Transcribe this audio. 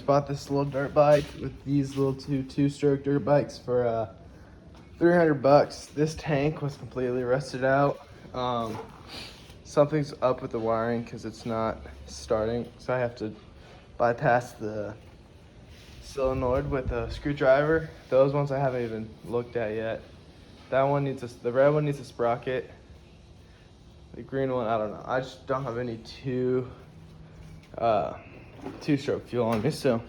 bought this little dirt bike with these little two-stroke dirt bikes for 300 bucks. This tank was completely rusted out. Something's up with the wiring because it's not starting, so I have to bypass the solenoid with a screwdriver. Those ones I haven't even looked at yet. That one needs the red one needs a sprocket. The green one, I don't know. I just don't have any two-stroke fuel on me, so